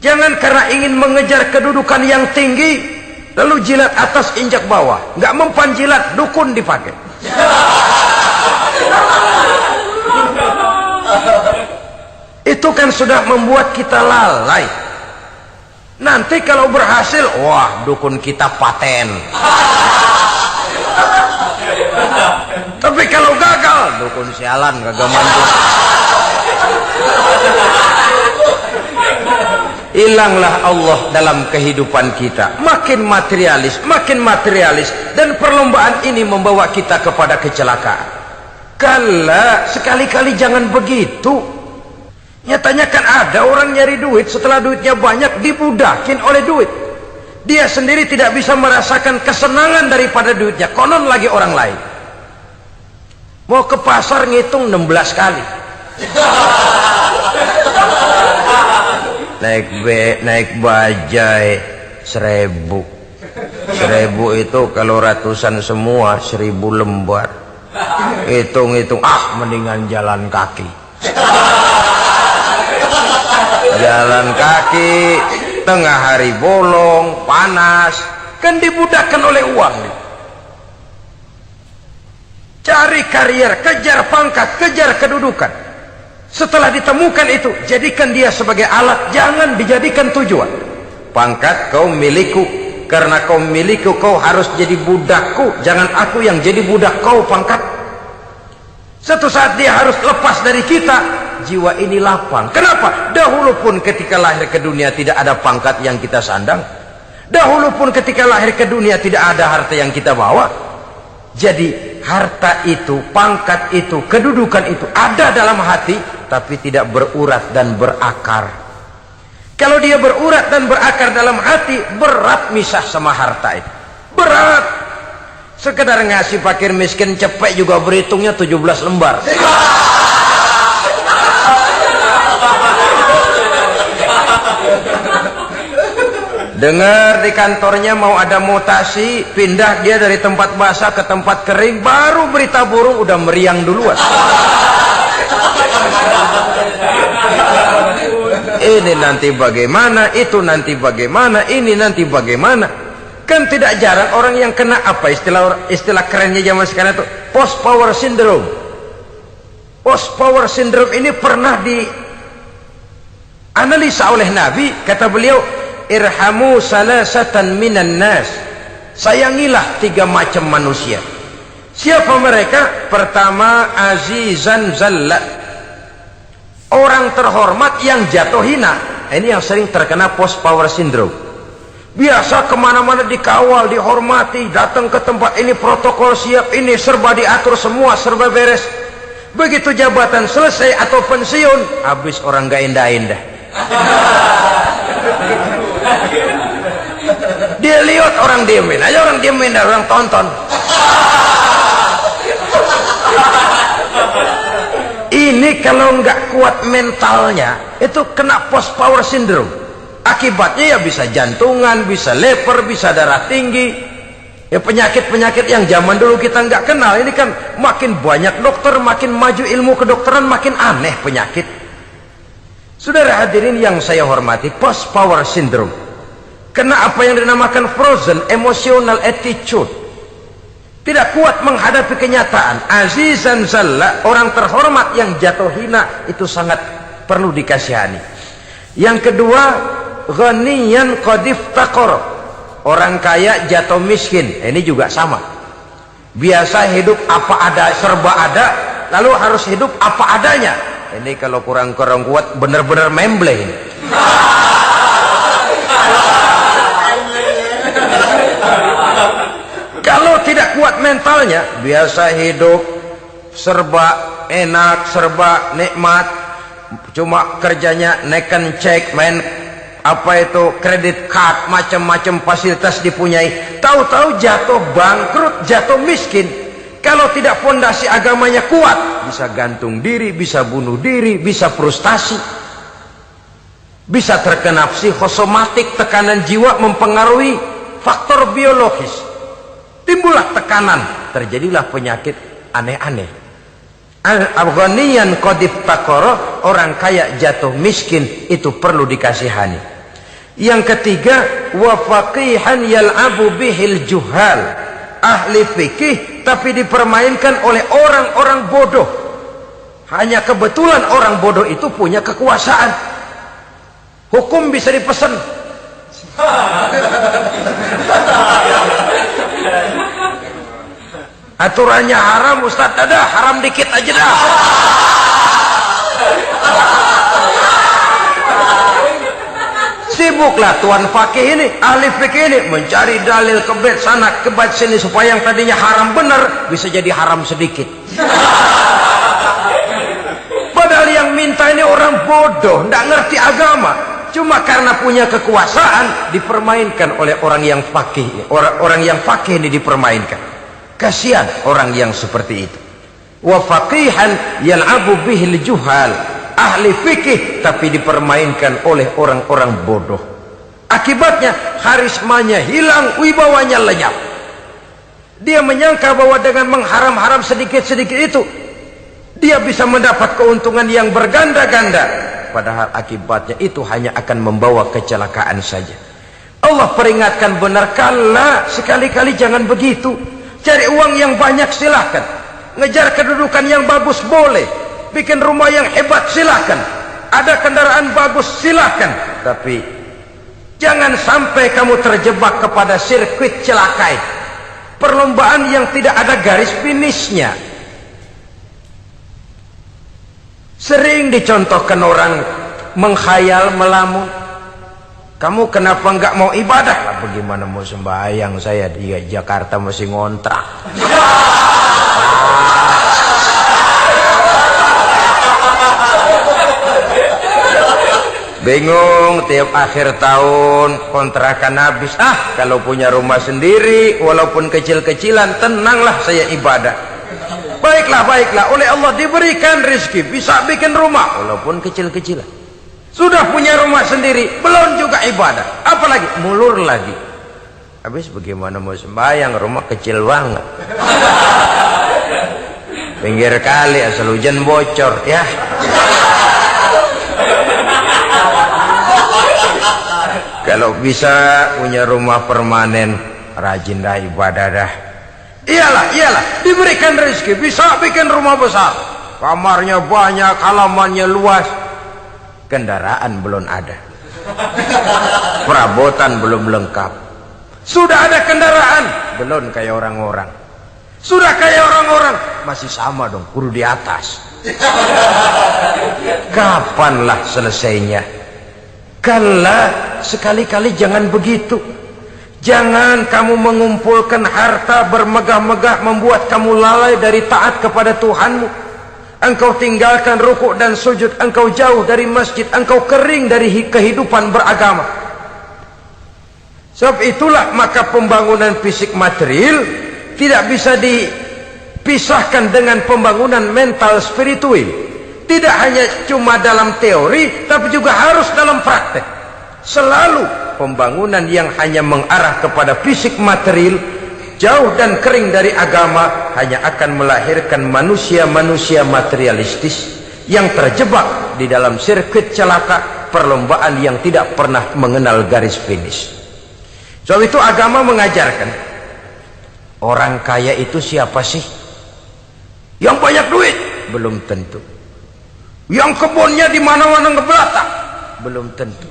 Jangan karena ingin mengejar kedudukan yang tinggi lalu jilat atas injak bawah. Nggak mempan jilat, dukun dipakai. Itu kan sudah membuat kita lalai. Nanti kalau berhasil, wah dukun kita paten. Tapi kalau gagal, dukun sialan kagak mantu. Hilanglah Allah dalam kehidupan kita. Makin materialis, dan perlombaan ini membawa kita kepada kecelakaan. Kala, sekali-kali jangan begitu. Nyatanya kan ada orang nyari duit, setelah duitnya banyak dibudakin oleh duit. Dia sendiri tidak bisa merasakan kesenangan daripada duitnya, konon lagi orang lain. Mau ke pasar ngitung 16 kali. Naik bajai 1000. 1000 itu kalau ratusan semua 1000 lembar. Hitung-hitung, mendingan jalan kaki. Jalan kaki, tengah hari bolong, panas, kan dibudakkan oleh uang. Cari karier, kejar pangkat, kejar kedudukan. Setelah ditemukan itu, jadikan dia sebagai alat, jangan dijadikan tujuan. Pangkat kau milikku, karena kau milikku kau harus jadi budakku, jangan aku yang jadi budak kau pangkat. Satu saat dia harus lepas dari kita, jiwa ini lapang. Kenapa? Dahulu pun ketika lahir ke dunia tidak ada pangkat yang kita sandang. Dahulu pun ketika lahir ke dunia tidak ada harta yang kita bawa. Jadi harta itu, pangkat itu, kedudukan itu ada dalam hati, tapi tidak berurat dan berakar. Kalau dia berurat dan berakar dalam hati, berat misah sama harta itu. Berat. Sekedar ngasih fakir miskin cepet juga berhitungnya 17 lembar. Dengar di kantornya mau ada mutasi, pindah dia dari tempat basah ke tempat kering, baru berita burung udah meriang duluan. Ini nanti bagaimana, itu nanti bagaimana, ini nanti bagaimana. Kan tidak jarang orang yang kena apa istilah kerennya zaman sekarang itu post power syndrome. Post power syndrome ini pernah dianalisa oleh Nabi. Kata beliau, irhamu salasatan minan nas, sayangilah 3 macam manusia. Siapa mereka? Pertama, azizan zalla, orang terhormat yang jatuh hina. Ini yang sering terkena post power syndrome. Biasa kemana-mana dikawal, dihormati, datang ke tempat ini protokol siap, ini serba diatur semua, serba beres. Begitu jabatan selesai atau pensiun, habis orang gak indah-indah. Dia lihat orang diemin aja, orang diemin, orang tonton. Ini kalau nggak kuat mentalnya, itu kena post power syndrome. Akibatnya ya bisa jantungan, bisa leper, bisa darah tinggi. Ya penyakit-penyakit yang zaman dulu kita nggak kenal. Ini kan makin banyak dokter, makin maju ilmu kedokteran, makin aneh penyakit. Saudara hadirin yang saya hormati, post power syndrome kena apa yang dinamakan frozen emotional attitude. Tidak kuat menghadapi kenyataan. Azizan zalla, orang terhormat yang jatuh hina, itu sangat perlu dikasihani. Yang kedua, ghaniyan qad iftaqara, orang kaya jatuh miskin. Ini juga sama. Biasa hidup apa ada, serba ada, lalu harus hidup apa adanya. Ini kalau kurang-kurang kuat benar-benar memble ini. Kalau tidak kuat mentalnya, biasa hidup serba enak, serba nikmat, cuma kerjanya neken cek, main apa itu kredit card, macam-macam fasilitas dipunyai, tahu-tahu jatuh bangkrut, jatuh miskin. Kalau tidak fondasi agamanya kuat, bisa gantung diri, bisa bunuh diri, bisa frustasi, bisa terkena psikosomatik, tekanan jiwa mempengaruhi faktor biologis, timbullah tekanan, terjadilah penyakit aneh-aneh. Al-ghaniyan qad iftaqara, orang kaya jatuh miskin, itu perlu dikasihani. Yang ketiga, wa faqihan yal'abu bihil juhal, ahli fikih tapi dipermainkan oleh orang-orang bodoh. Hanya kebetulan orang bodoh itu punya kekuasaan. Hukum bisa dipesan. Aturannya haram, Ustaz, ada haram dikit aja dah. Sibuklah tuan fakih ini, ahli fikih ini mencari dalil kebet sana kebet sini supaya yang tadinya haram benar bisa jadi haram sedikit. Padahal yang minta ini orang bodoh, tidak ngerti agama, cuma karena punya kekuasaan dipermainkan oleh orang yang fakih. Orang yang fakih ini dipermainkan. Kasihan orang yang seperti itu. Wa faqihan yal'abu bihil juhal, ahli fikih tapi dipermainkan oleh orang-orang bodoh. Akibatnya karismanya hilang, wibawanya lenyap. Dia menyangka bahwa dengan mengharam-haram sedikit-sedikit itu dia bisa mendapat keuntungan yang berganda-ganda, padahal akibatnya itu hanya akan membawa kecelakaan saja. Allah peringatkan benar, kala sekali-kali jangan begitu. Cari uang yang banyak silahkan, ngejar kedudukan yang bagus boleh, bikin rumah yang hebat silahkan, ada kendaraan bagus silahkan, tapi jangan sampai kamu terjebak kepada sirkuit celakai, perlombaan yang tidak ada garis finishnya. Sering dicontohkan orang menghayal, melamun, kamu kenapa enggak mau ibadah? Lah bagaimana mau sembahyang, saya di Jakarta masih ngontrak. Bingung, tiap akhir tahun kontrakan habis. Kalau punya rumah sendiri walaupun kecil-kecilan, tenanglah saya ibadah. Baiklah, oleh Allah diberikan rezeki bisa bikin rumah walaupun kecil-kecilan. Sudah punya rumah sendiri belum juga ibadah, apalagi mulur lagi. Habis bagaimana mau sembahyang, rumah kecil banget. Pinggir kali asal hujan bocor ya. Kalau bisa punya rumah permanen, rajin dah ibadah dah. Iyalah, diberikan rezeki bisa bikin rumah besar, kamarnya banyak, halamannya luas, kendaraan belum ada, perabotan belum lengkap. Sudah ada kendaraan belum kayak orang-orang, sudah kayak orang-orang masih sama dong, kudu di atas. Kapanlah selesainya? Kala sekali-kali jangan begitu. Jangan kamu mengumpulkan harta bermegah-megah membuat kamu lalai dari taat kepada Tuhanmu. Engkau tinggalkan rukuk dan sujud, engkau jauh dari masjid, engkau kering dari kehidupan beragama. Sebab itulah maka pembangunan fisik material tidak bisa dipisahkan dengan pembangunan mental spiritual. Tidak hanya cuma dalam teori, tapi juga harus dalam praktek. Selalu pembangunan yang hanya mengarah kepada fisik material, jauh dan kering dari agama, hanya akan melahirkan manusia-manusia materialistis yang terjebak di dalam sirkuit celaka, perlombaan yang tidak pernah mengenal garis finish. Sebab itu agama mengajarkan, orang kaya itu siapa sih? Yang banyak duit? Belum tentu. Yang kebunnya di mana-mana ngebelatak? Belum tentu.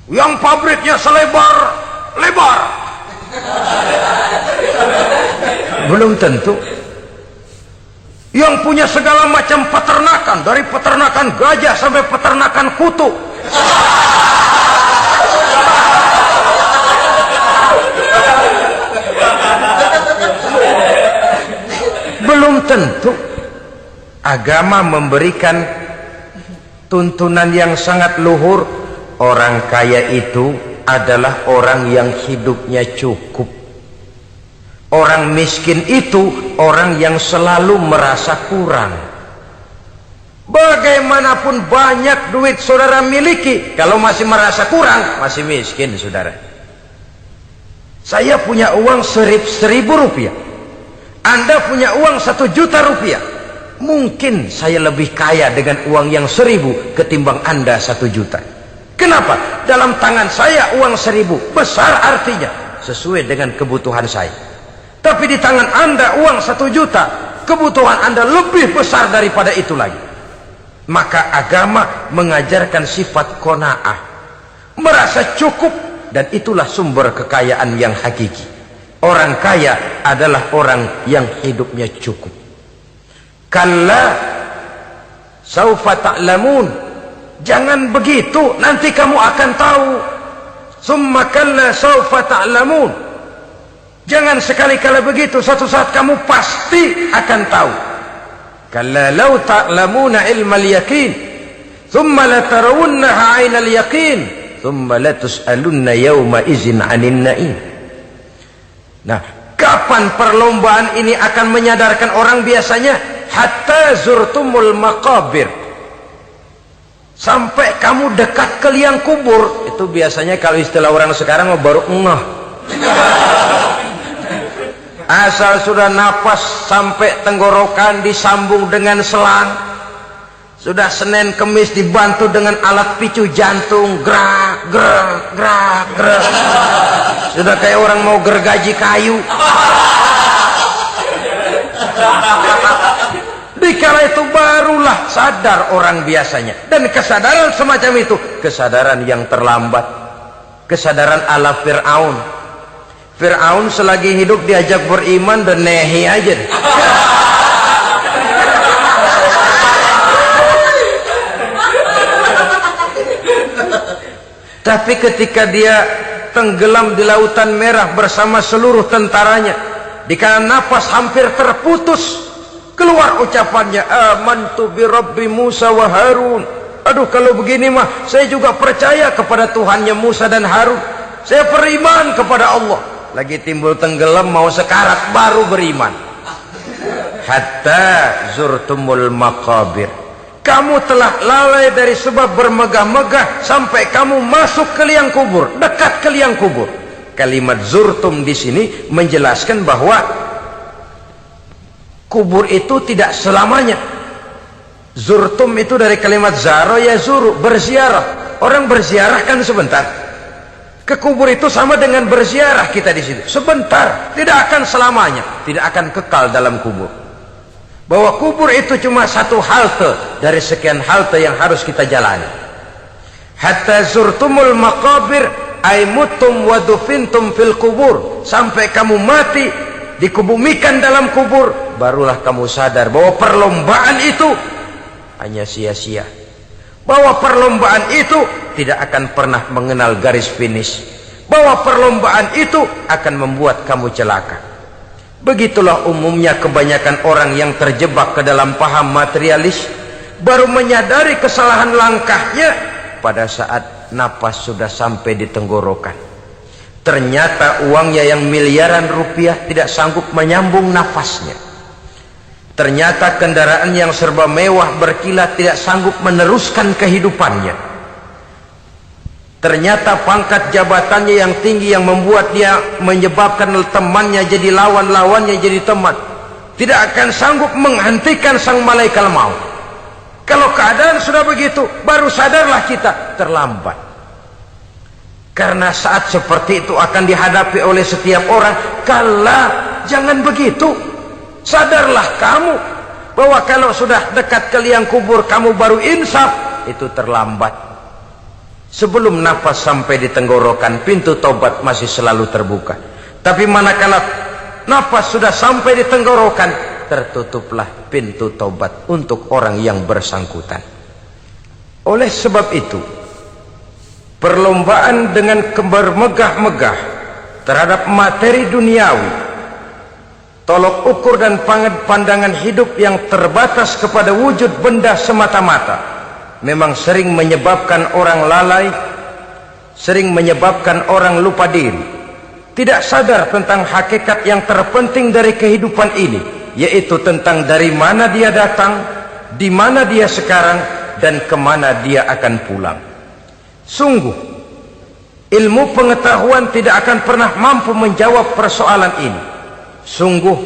Yang pabriknya selebar-lebar? Belum tentu. Yang punya segala macam peternakan, dari peternakan gajah sampai peternakan kutu? Belum tentu. Agama memberikan tuntunan yang sangat luhur. Orang kaya itu adalah orang yang hidupnya cukup. Orang miskin itu orang yang selalu merasa kurang. Bagaimanapun banyak duit saudara miliki, kalau masih merasa kurang, masih miskin saudara. Saya punya uang 1.000 rupiah, Anda punya uang 1 juta rupiah. Mungkin saya lebih kaya dengan uang yang 1.000 ketimbang Anda 1 juta. Kenapa? Dalam tangan saya uang 1000, besar artinya, sesuai dengan kebutuhan saya. Tapi di tangan Anda uang 1 juta, kebutuhan Anda lebih besar daripada itu lagi. Maka agama mengajarkan sifat qanaah, merasa cukup, dan itulah sumber kekayaan yang hakiki. Orang kaya adalah orang yang hidupnya cukup. Kalla saufa ta'lamun, jangan begitu, nanti kamu akan tahu. Summa kalla saufa ta'lamun, jangan sekali-kali begitu, suatu saat kamu pasti akan tahu. Kalla law ta'lamuna ilmal yaqin, thumma latarawunnaha 'ainal yaqin, thumma latus'alunna yawma idzin 'anin na'im. Nah, kapan perlombaan ini akan menyadarkan orang biasanya? Hatta zurtumul maqabir, sampai kamu dekat ke liang kubur. Itu biasanya kalau istilah orang sekarang baru ngeh. Asal sudah napas sampai tenggorokan disambung dengan selang, sudah Senin Kemis dibantu dengan alat picu jantung, gerak gerak gerak gerak, sudah kayak orang mau gergaji kayu. Dikala itu barulah sadar orang biasanya. Dan kesadaran semacam itu, kesadaran yang terlambat, kesadaran ala Fir'aun. Fir'aun selagi hidup diajak beriman dan nehi aja. Tapi ketika dia tenggelam di Lautan Merah bersama seluruh tentaranya, dikala napas hampir terputus, keluar ucapannya, amantu bi Rabbi Musa wa Harun. Aduh, kalau begini mah saya juga percaya kepada Tuhannya Musa dan Harun. Saya beriman kepada Allah. Lagi timbul tenggelam mau sekarat baru beriman. Hatta zurtumul maqabir, kamu telah lalai dari sebab bermegah-megah sampai kamu masuk ke liang kubur, dekat ke liang kubur. Kalimat zurtum di sini menjelaskan bahwa kubur itu tidak selamanya. Zurtum itu dari kalimat zaro ya zuru, berziarah. Orang berziarah kan sebentar. Ke kubur itu sama dengan berziarah kita di situ. Sebentar, tidak akan selamanya, tidak akan kekal dalam kubur. Bahwa kubur itu cuma satu halte dari sekian halte yang harus kita jalani. Hatta zurtumul maqabir ay mutum wa dufintum fil kubur, sampai kamu mati dikubumikan dalam kubur, barulah kamu sadar bahwa perlombaan itu hanya sia-sia, bahwa perlombaan itu tidak akan pernah mengenal garis finish, bahwa perlombaan itu akan membuat kamu celaka. Begitulah umumnya kebanyakan orang yang terjebak ke dalam paham materialis, baru menyadari kesalahan langkahnya pada saat napas sudah sampai di tenggorokan. Ternyata uangnya yang miliaran rupiah tidak sanggup menyambung nafasnya. Ternyata kendaraan yang serba mewah berkilat tidak sanggup meneruskan kehidupannya. Ternyata pangkat jabatannya yang tinggi yang membuat dia menyebabkan temannya jadi lawan, lawannya jadi teman, tidak akan sanggup menghentikan sang malaikat maut. Kalau keadaan sudah begitu, baru sadarlah kita terlambat. Karena saat seperti itu akan dihadapi oleh setiap orang. Kala, jangan begitu. Sadarlah kamu bahwa kalau sudah dekat ke liang kubur kamu baru insaf, itu terlambat. Sebelum nafas sampai di tenggorokan, pintu taubat masih selalu terbuka. Tapi manakala nafas sudah sampai di tenggorokan, tertutuplah pintu taubat untuk orang yang bersangkutan. Oleh sebab itu, perlombaan dengan bermegah-megah terhadap materi duniawi, tolok ukur dan pandangan hidup yang terbatas kepada wujud benda semata-mata, memang sering menyebabkan orang lalai, sering menyebabkan orang lupa diri, tidak sadar tentang hakikat yang terpenting dari kehidupan ini, yaitu tentang dari mana dia datang, di mana dia sekarang, dan kemana dia akan pulang. Sungguh, ilmu pengetahuan tidak akan pernah mampu menjawab persoalan ini. Sungguh,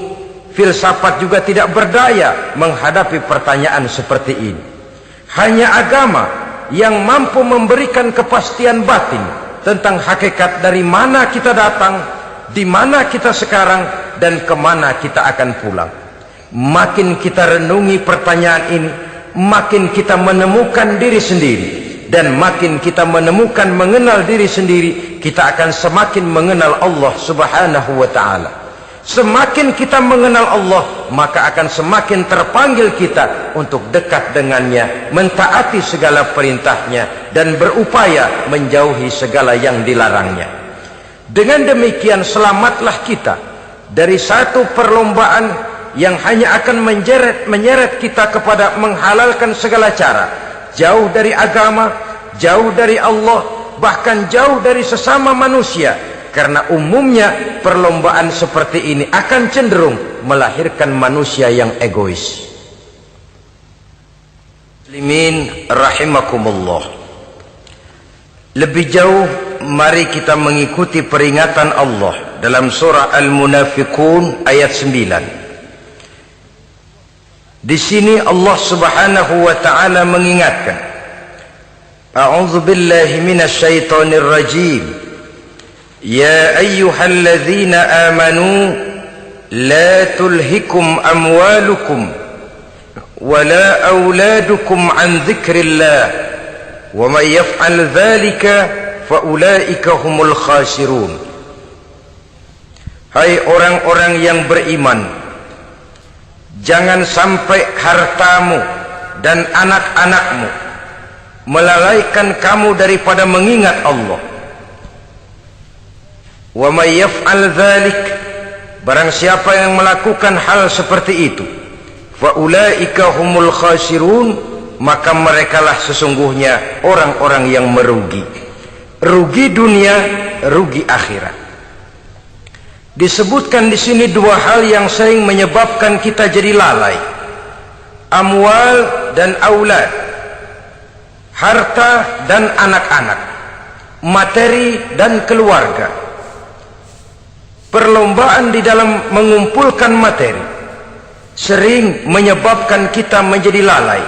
filsafat juga tidak berdaya menghadapi pertanyaan seperti ini. Hanya agama yang mampu memberikan kepastian batin tentang hakikat dari mana kita datang, di mana kita sekarang, dan kemana kita akan pulang. Makin kita renungi pertanyaan ini, makin kita menemukan diri sendiri, dan makin kita menemukan mengenal diri sendiri, kita akan semakin mengenal Allah Subhanahu wa ta'ala. Semakin kita mengenal Allah, maka akan semakin terpanggil kita untuk dekat dengannya, mentaati segala perintahnya, dan berupaya menjauhi segala yang dilarangnya. Dengan demikian selamatlah kita dari satu perlombaan yang hanya akan menyeret kita kepada menghalalkan segala cara, jauh dari agama, jauh dari Allah, bahkan jauh dari sesama manusia. Karena umumnya perlombaan seperti ini akan cenderung melahirkan manusia yang egois. Muslimin rahimakumullah. Lebih jauh, mari kita mengikuti peringatan Allah dalam surah Al-Munafiqun ayat 9. Di sini Allah Subhanahu wa ta'ala mengingatkan, A'udzu billahi minasy syaithanir rajim. Ya ayyuhalladzina amanu la tulhikum amwalukum wala auladukum an dzikrillah wa may yaf'al dzalika fa ulaika humul khasirun. Hai orang-orang yang beriman, jangan sampai hartamu dan anak-anakmu melalaikan kamu daripada mengingat Allah. Wa may yaf'al dzalik, barang siapa yang melakukan hal seperti itu, fa ulaika humul khasirun, maka merekalah sesungguhnya orang-orang yang merugi. Rugi dunia, rugi akhirat. Disebutkan di sini dua hal yang sering menyebabkan kita jadi lalai. Amwal dan aulad. Harta dan anak-anak. Materi dan keluarga. Perlombaan di dalam mengumpulkan materi sering menyebabkan kita menjadi lalai.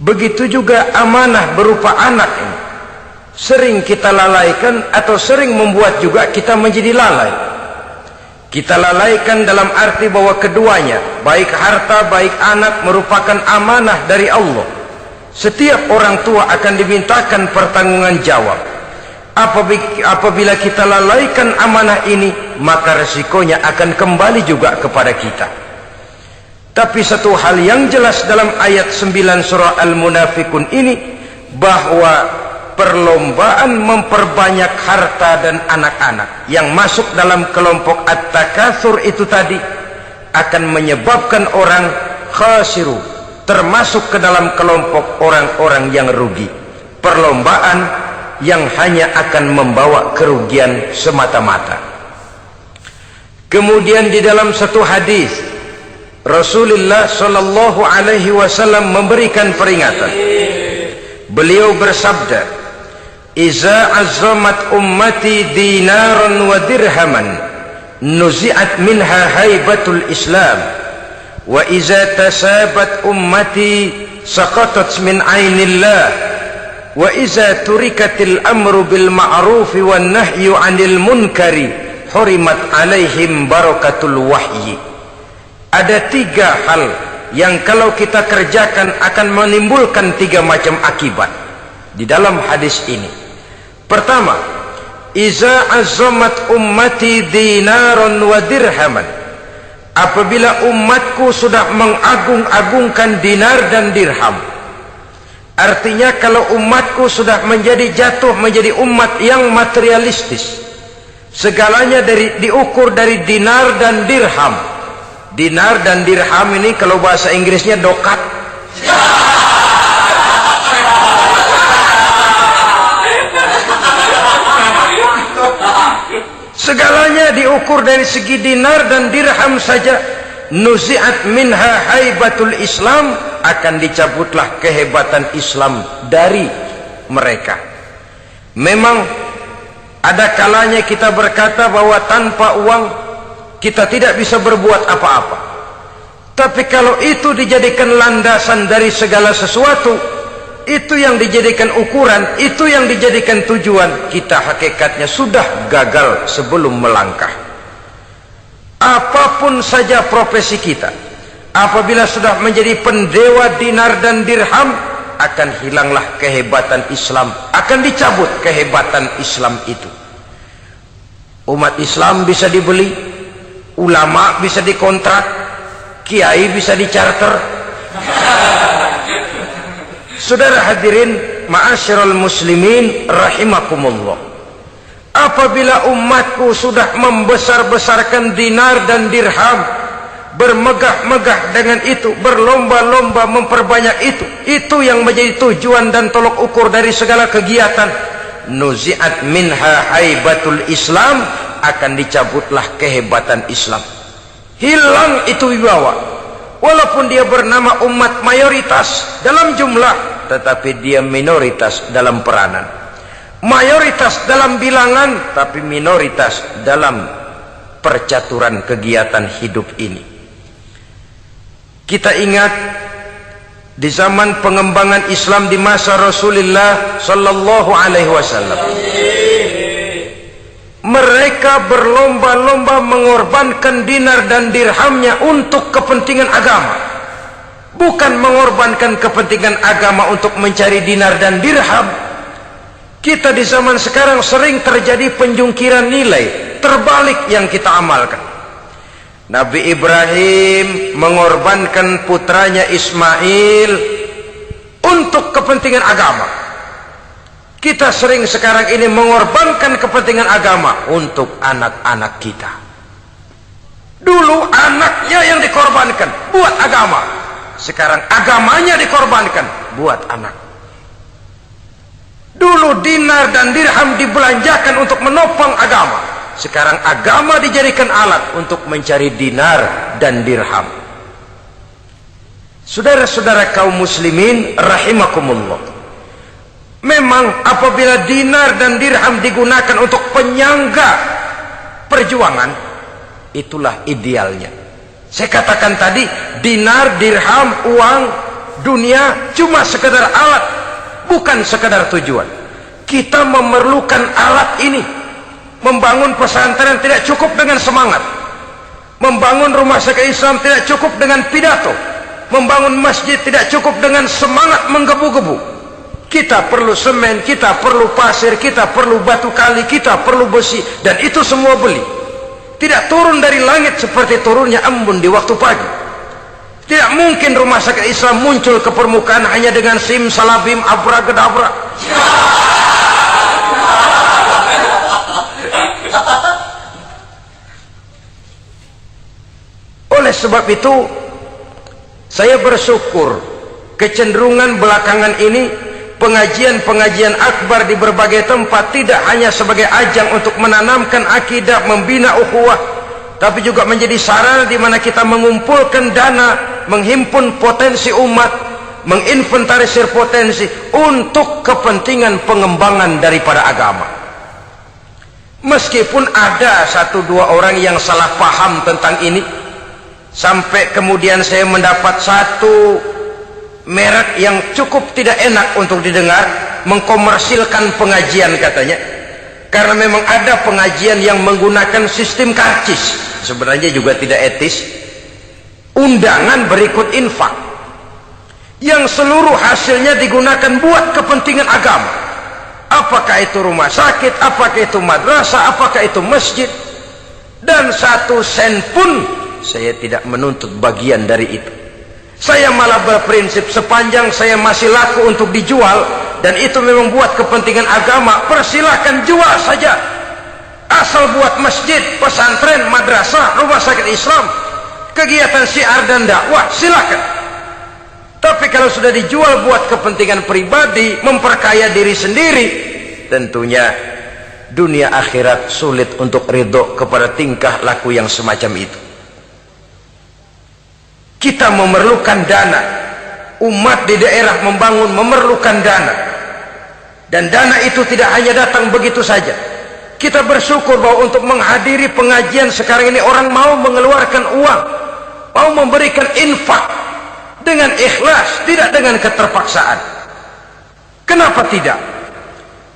Begitu juga amanah berupa anak ini sering kita lalaikan atau sering membuat juga kita menjadi lalai. Kita lalaikan dalam arti bahwa keduanya, baik harta baik anak, merupakan amanah dari Allah. Setiap orang tua akan dimintakan pertanggungan jawab. Apabila kita lalaikan amanah ini, maka resikonya akan kembali juga kepada kita. Tapi satu hal yang jelas dalam ayat 9 surah Al-Munafiqun ini, bahwa perlombaan memperbanyak harta dan anak-anak yang masuk dalam kelompok at-takatsur itu tadi akan menyebabkan orang khasiru, termasuk ke dalam kelompok orang-orang yang rugi. Perlombaan yang hanya akan membawa kerugian semata-mata. Kemudian di dalam satu hadis Rasulullah sallallahu alaihi wasallam memberikan peringatan. Beliau bersabda, "Iza azzamat ummati dinaran wa dirhaman, nuzi'at minha haibatul Islam, wa iza tasabat ummati saqatat min ainillah." Wa iza turikatil amru bil ma'rufi wan nahyu 'anil munkari hurimat 'alaihim barakatul wahyi. Ada tiga hal yang kalau kita kerjakan akan menimbulkan tiga macam akibat di dalam hadis ini. Pertama, iza azzamat ummati dinaran wa dirhaman. Apabila umatku sudah mengagung-agungkan dinar dan dirham. Artinya kalau umatku sudah jatuh menjadi umat yang materialistis, segalanya diukur dari dinar dan dirham. Dinar dan dirham ini kalau bahasa Inggrisnya dokat. Segalanya diukur dari segi dinar dan dirham saja. Nuzi'at minha haibatul Islam, akan dicabutlah kehebatan Islam dari mereka. Memang ada kalanya kita berkata bahwa tanpa uang kita tidak bisa berbuat apa-apa. Tapi kalau itu dijadikan landasan dari segala sesuatu, itu yang dijadikan ukuran, itu yang dijadikan tujuan, kita hakikatnya sudah gagal sebelum melangkah. Apapun saja profesi kita, apabila sudah menjadi pendewa dinar dan dirham, akan hilanglah kehebatan Islam, akan dicabut kehebatan Islam itu. Umat Islam bisa dibeli, ulama bisa dikontrak, kiai bisa dicarter. Saudara hadirin ma'asyiral muslimin rahimakumullah, apabila umatku sudah membesar-besarkan dinar dan dirham, bermegah-megah dengan itu, berlomba-lomba memperbanyak itu yang menjadi tujuan dan tolok ukur dari segala kegiatan, nuzi'at minha haibatul Islam, akan dicabutlah kehebatan Islam, hilang itu wibawa. Walaupun dia bernama umat mayoritas dalam jumlah, tetapi dia minoritas dalam peranan, mayoritas dalam bilangan, tapi minoritas dalam percaturan kegiatan hidup ini. Kita ingat di zaman pengembangan Islam di masa Rasulullah sallallahu alaihi wasallam, mereka berlomba-lomba mengorbankan dinar dan dirhamnya untuk kepentingan agama, bukan mengorbankan kepentingan agama untuk mencari dinar dan dirham. Kita di zaman sekarang sering terjadi penjungkiran nilai, terbalik yang kita amalkan. Nabi Ibrahim mengorbankan putranya Ismail untuk kepentingan agama. Kita sering sekarang ini mengorbankan kepentingan agama untuk anak-anak kita. Dulu anaknya yang dikorbankan buat agama, sekarang agamanya dikorbankan buat anak. Dulu dinar dan dirham dibelanjakan untuk menopang agama, sekarang agama dijadikan alat untuk mencari dinar dan dirham. Saudara-saudara kaum muslimin rahimakumullah, memang apabila dinar dan dirham digunakan untuk penyangga perjuangan, itulah idealnya. Saya katakan tadi, dinar, dirham, uang, dunia cuma sekedar alat, bukan sekedar tujuan. Kita memerlukan alat ini. Membangun pesantren tidak cukup dengan semangat, membangun rumah sakit Islam tidak cukup dengan pidato, membangun masjid tidak cukup dengan semangat menggebu-gebu. Kita perlu semen, kita perlu pasir, kita perlu batu kali, kita perlu besi, dan itu semua beli. Tidak turun dari langit seperti turunnya embun di waktu pagi. Tidak mungkin rumah sakit Islam muncul ke permukaan hanya dengan simsalabim abracadabra. Oleh sebab itu, saya bersyukur kecenderungan belakangan ini pengajian-pengajian akbar di berbagai tempat tidak hanya sebagai ajang untuk menanamkan akidah, membina ukhuwah, tapi juga menjadi sarana di mana kita mengumpulkan dana, menghimpun potensi umat, menginventarisir potensi untuk kepentingan pengembangan daripada agama. Meskipun ada satu dua orang yang salah paham tentang ini, sampai kemudian saya mendapat satu merek yang cukup tidak enak untuk didengar, mengkomersilkan pengajian katanya, karena memang ada pengajian yang menggunakan sistem karcis, sebenarnya juga tidak etis. Undangan berikut infak yang seluruh hasilnya digunakan buat kepentingan agama, apakah itu rumah sakit, apakah itu madrasah, apakah itu masjid, dan satu sen pun saya tidak menuntut bagian dari itu. Saya malah berprinsip sepanjang saya masih laku untuk dijual dan itu memang buat kepentingan agama, persilahkan jual saja, asal buat masjid, pesantren, madrasah, rumah sakit Islam, kegiatan syiar dan dakwah, silakan. Tapi kalau sudah dijual buat kepentingan pribadi, memperkaya diri sendiri, tentunya dunia akhirat sulit untuk ridho kepada tingkah laku yang semacam itu. Kita memerlukan dana, umat di daerah membangun memerlukan dana, dan dana itu tidak hanya datang begitu saja. Kita bersyukur bahwa untuk menghadiri pengajian sekarang ini orang mau mengeluarkan uang, mau memberikan infak dengan ikhlas, tidak dengan keterpaksaan. Kenapa tidak?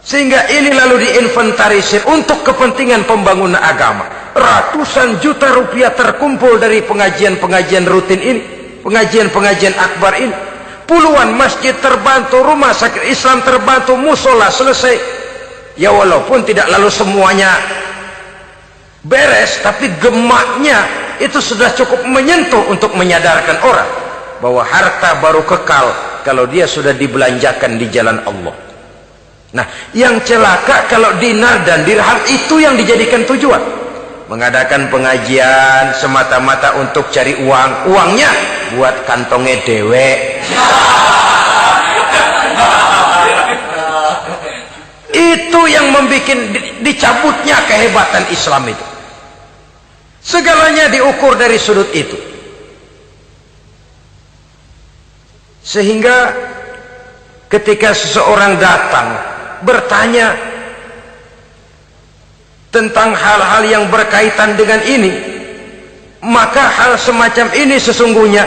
Sehingga ini lalu diinventarisir untuk kepentingan pembangunan agama. Ratusan juta rupiah terkumpul dari pengajian-pengajian rutin ini, pengajian-pengajian akbar ini. Puluhan masjid terbantu, rumah sakit Islam terbantu, musola selesai. Ya walaupun tidak lalu semuanya beres, tapi gemaknya itu sudah cukup menyentuh untuk menyadarkan orang bahwa harta baru kekal kalau dia sudah dibelanjakan di jalan Allah. Nah, yang celaka kalau dinar dan dirham itu yang dijadikan tujuan. Mengadakan pengajian semata-mata untuk cari uang, uangnya buat kantongnya dewe. Itu yang membuat dicabutnya kehebatan Islam itu. Segalanya diukur dari sudut itu. Sehingga ketika seseorang datang bertanya tentang hal-hal yang berkaitan dengan ini, maka hal semacam ini sesungguhnya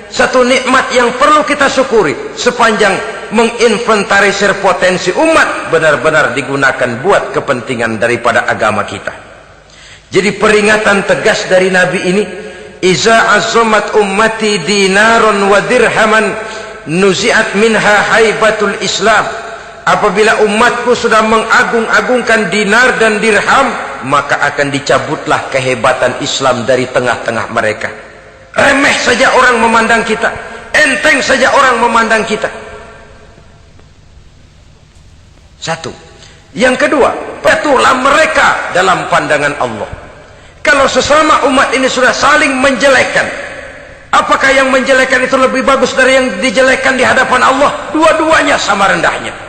satu nikmat yang perlu kita syukuri sepanjang menginventarisir potensi umat benar-benar digunakan buat kepentingan daripada agama kita. Jadi peringatan tegas dari Nabi ini, iza azamat ummati dinaron wa dirhaman nuzi'at minha haibatul Islam. Apabila umatku sudah mengagung-agungkan dinar dan dirham, maka akan dicabutlah kehebatan Islam dari tengah-tengah mereka. Remeh saja orang memandang kita, enteng saja orang memandang kita. Satu. Yang kedua, patuhlah mereka dalam pandangan Allah. Kalau sesama umat ini sudah saling menjelekkan, apakah yang menjelekkan itu lebih bagus dari yang dijelekkan di hadapan Allah? Dua-duanya sama rendahnya.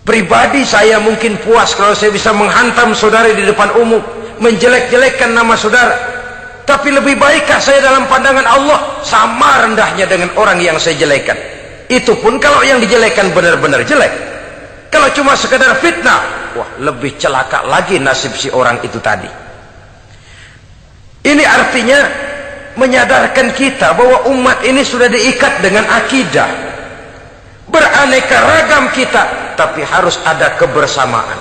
Pribadi saya mungkin puas kalau saya bisa menghantam saudara di depan umum, menjelek-jelekkan nama saudara. Tapi lebih baikkah saya dalam pandangan Allah? Sama rendahnya dengan orang yang saya jelekkan. Itu pun kalau yang dijelekkan benar-benar jelek. Kalau cuma sekedar fitnah, wah lebih celaka lagi nasib si orang itu tadi. Ini artinya menyadarkan kita bahwa umat ini sudah diikat dengan akidah. Beraneka ragam kita, tapi harus ada kebersamaan.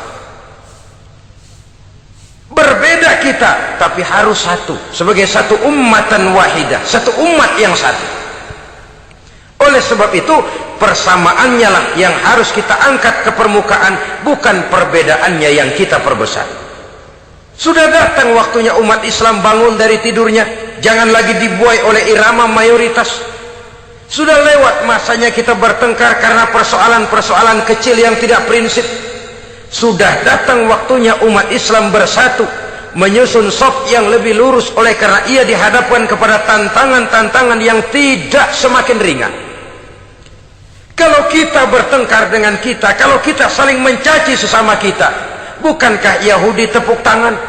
Berbeda kita, tapi harus satu. Sebagai satu ummatan wahidah, satu umat yang satu. Oleh sebab itu, persamaannya lah yang harus kita angkat ke permukaan, bukan perbedaannya yang kita perbesar. Sudah datang waktunya umat Islam bangun dari tidurnya, jangan lagi dibuai oleh irama mayoritas. Sudah lewat masanya kita bertengkar karena persoalan-persoalan kecil yang tidak prinsip. Sudah datang waktunya umat Islam bersatu, menyusun saf yang lebih lurus, oleh karena ia dihadapkan kepada tantangan-tantangan yang tidak semakin ringan. Kalau kita bertengkar dengan kita, kalau kita saling mencaci sesama kita, bukankah Yahudi tepuk tangan?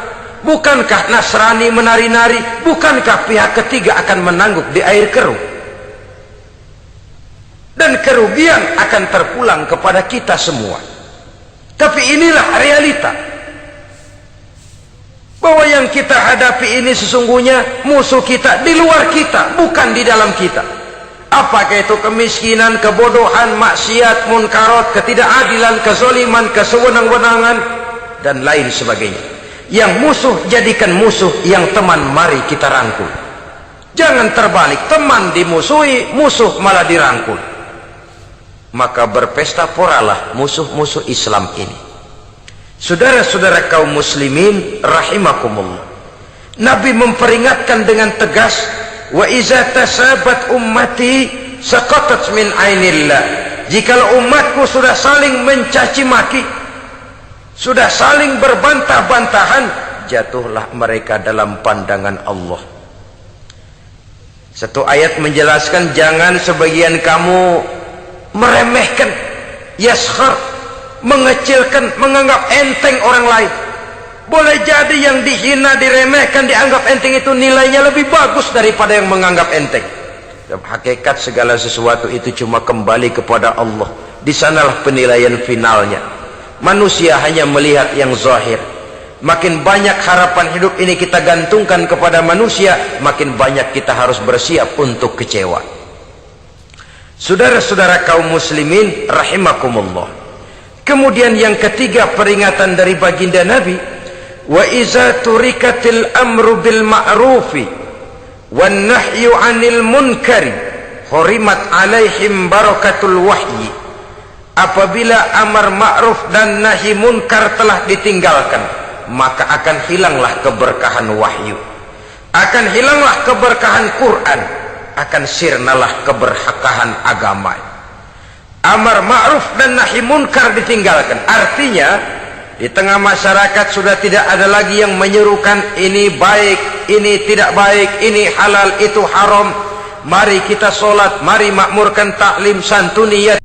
Bukankah Nasrani menari-nari? Bukankah pihak ketiga akan menangguk di air keruh? Dan kerugian akan terpulang kepada kita semua. Tapi inilah realita, bahwa yang kita hadapi ini sesungguhnya musuh kita di luar kita, bukan di dalam kita. Apakah itu kemiskinan, kebodohan, maksiat, munkarat, ketidakadilan, kezaliman, kesewenang-wenangan, dan lain sebagainya. Yang musuh jadikan musuh, yang teman mari kita rangkul. Jangan terbalik, teman dimusuhi, musuh malah dirangkul. Maka berpesta poralah musuh-musuh Islam ini. Saudara-saudara kaum muslimin rahimakumullah, Nabi memperingatkan dengan tegas, wa iza tasabat ummati saqatat min ainillah. Jikalau umatku sudah saling mencaci maki, sudah saling berbantah-bantahan, jatuhlah mereka dalam pandangan Allah. Satu ayat menjelaskan, jangan sebagian kamu meremehkan, yaskhar, mengecilkan, menganggap enteng orang lain. Boleh jadi yang dihina, diremehkan, dianggap enteng itu nilainya lebih bagus daripada yang menganggap enteng. Dan hakikat segala sesuatu itu cuma kembali kepada Allah. Di sanalah penilaian finalnya. Manusia hanya melihat yang zahir. Makin banyak harapan hidup ini kita gantungkan kepada manusia, makin banyak kita harus bersiap untuk kecewa. Saudara-saudara kaum muslimin rahimakumullah. Kemudian yang ketiga peringatan dari baginda Nabi, wa iza turikatil amru bil ma'rufi wan nahyu 'anil munkari hurimat 'alaihim barakatul wahyi. Apabila amar ma'ruf dan nahi munkar telah ditinggalkan, maka akan hilanglah keberkahan wahyu, akan hilanglah keberkahan Quran, akan sirnalah keberkahan agama. Amar ma'ruf dan nahi munkar ditinggalkan, artinya di tengah masyarakat sudah tidak ada lagi yang menyerukan ini baik, ini tidak baik, ini halal, itu haram. Mari kita sholat, mari makmurkan taklim santuniyat.